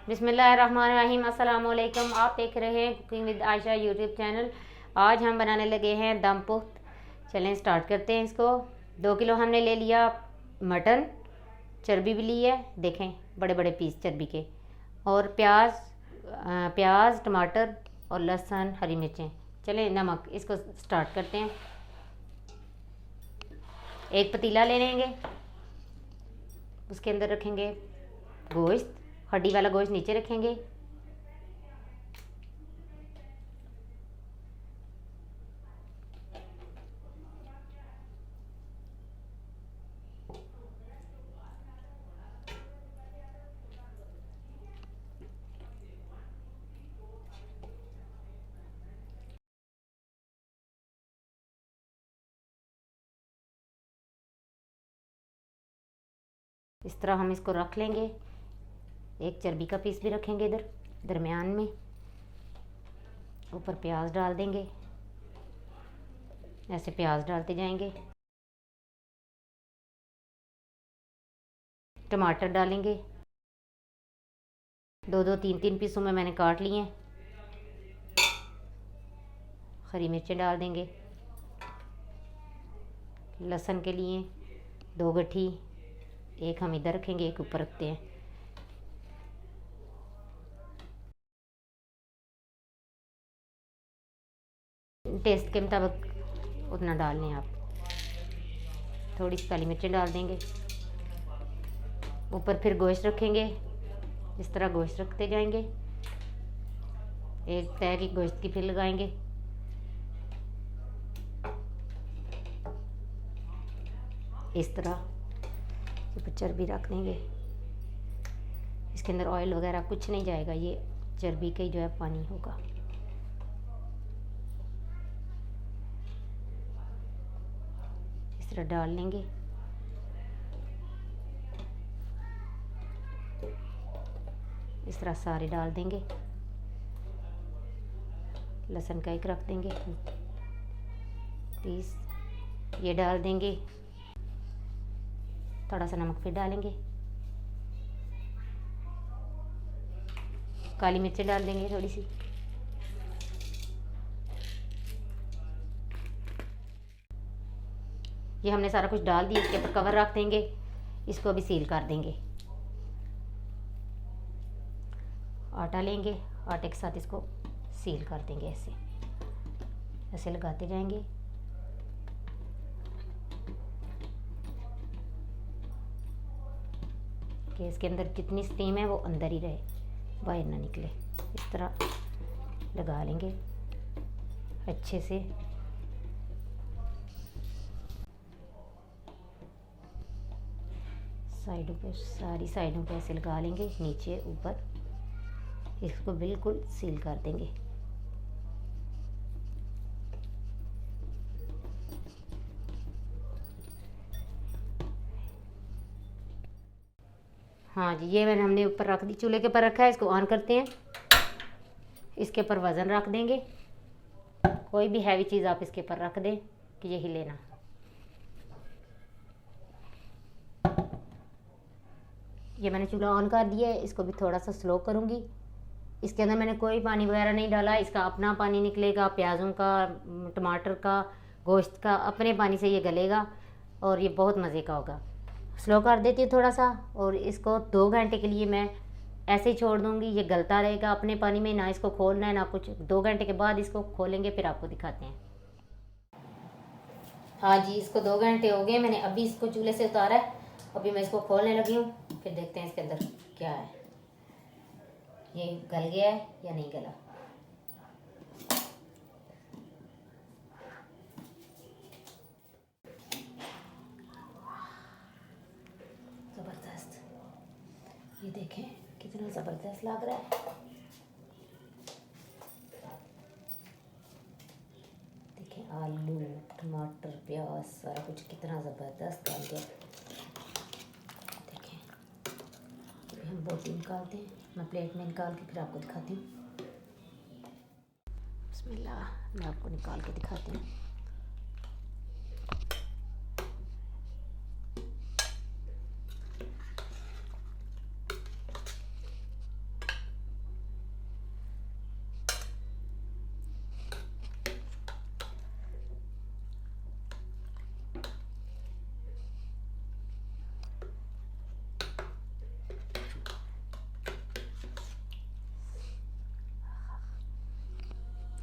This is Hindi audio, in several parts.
बिस्मिल्लाहिर्रहमानिर्रहीम। अस्सलाम वालेकुम। आप देख रहे हैं cooking with Ayesha YouTube channel. आज हम बनाने लगे हैं दम पुख्त। चलें स्टार्ट करते हैं इसको। 2 किलो हमने ले लिया मटन, चर्बी भी ली है, देखें बड़े बड़े पीस चर्बी के, और प्याज टमाटर और लहसुन हरी मिर्चें। चलें नमक, इसको स्टार्ट करते हैं। एक पतीला ले लेंगे, उसके अंदर रखेंगे गोश्त, हड्डी वाला गोश्त नीचे रखेंगे। इस तरह हम इसको रख लेंगे। एक चर्बी का पीस भी रखेंगे इधर दरमियान में। ऊपर प्याज डाल देंगे, ऐसे प्याज डालते जाएंगे। टमाटर डालेंगे, 2-2 3-3 पीसों में मैंने काट लिए हैं। हरी मिर्चें डाल देंगे। लहसुन के लिए 2 गट्ठी, एक हम इधर रखेंगे, एक ऊपर रखते हैं। टेस्ट के मुताबिक उतना डाल लें आप। थोड़ी सी काली मिर्चें डाल देंगे। ऊपर फिर गोश्त रखेंगे, इस तरह गोश्त रखते जाएंगे। एक तय की गोश्त की फिर लगाएंगे। इस तरह ऊपर चर्बी रख देंगे। इसके अंदर ऑयल वगैरह कुछ नहीं जाएगा, ये चर्बी का ही जो है पानी होगा। इस तरह डाल लेंगे। इस तरह सारे डाल देंगे। लहसुन का एक रख देंगे पीस, ये डाल देंगे। थोड़ा सा नमक फिर डालेंगे। काली मिर्चें डाल देंगे थोड़ी सी। ये हमने सारा कुछ डाल दिया। इसके ऊपर कवर रख देंगे। इसको अभी सील कर देंगे। आटा लेंगे, आटे के साथ इसको सील कर देंगे। ऐसे ऐसे लगाते जाएंगे। कि इसके अंदर जितनी स्टीम है वो अंदर ही रहे, बाहर ना निकले। इस तरह लगा लेंगे अच्छे से। साइडों पे, सारी साइडों पे ऐसे लगा लेंगे, नीचे ऊपर। इसको बिल्कुल सील कर देंगे। हाँ जी, ये हमने ऊपर रख दी, चूल्हे के ऊपर रखा है। इसको ऑन करते हैं। इसके ऊपर वज़न रख देंगे। कोई भी हैवी चीज़ आप इसके ऊपर रख दें कि ये हिले ना। ये मैंने चूल्हा ऑन कर दिया है। इसको भी थोड़ा सा स्लो करूँगी। इसके अंदर मैंने कोई पानी वगैरह नहीं डाला। इसका अपना पानी निकलेगा, प्याज़ों का, टमाटर का, गोश्त का, अपने पानी से ये गलेगा और ये बहुत मज़े का होगा। स्लो कर देती हूँ थोड़ा सा, और इसको 2 घंटे के लिए मैं ऐसे ही छोड़ दूँगी। ये गलता रहेगा अपने पानी में, ना इसको खोलना है ना कुछ। 2 घंटे के बाद इसको खोलेंगे, फिर आपको दिखाते हैं। हाँ जी, इसको 2 घंटे हो गए। मैंने अभी इसको चूल्हे से उतारा है। अभी मैं इसको खोलने लगी हूँ, फिर देखते हैं इसके अंदर क्या है। ये गल गया है या नहीं गला। ज़बरदस्त, ये देखें कितना ज़बरदस्त लग रहा है। देखें आलू, टमाटर, प्याज सारा कुछ कितना ज़बरदस्त गल गया। देखें, अभी हम बोटी निकालते हैं। मैं प्लेट में निकाल के फिर आपको दिखाती हूँ। बिस्मिल्लाह, मैं आपको निकाल के दिखाती हूँ।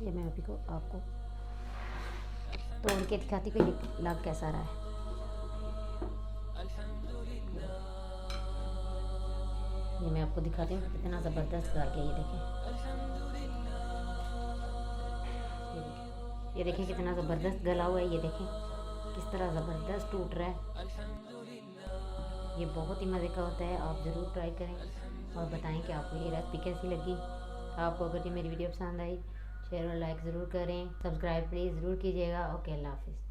ये मैं अभी को आपको तोड़ के दिखाती कोई लग कैसा रहा है। ये मैं आपको दिखाती हूँ कितना ज़बरदस्त गल गया। ये देखें कितना ज़बरदस्त गला हुआ है। ये देखें किस तरह ज़बरदस्त टूट रहा है। ये बहुत ही मज़े का होता है, आप ज़रूर ट्राई करें और बताएं कि आपको ये रेसिपी कैसी लगी। आपको अगर ये मेरी वीडियो पसंद आई शेयर और लाइक ज़रूर करें, सब्सक्राइब प्लीज़ ज़रूर कीजिएगा। ओके, अल्लाह हाफिज़।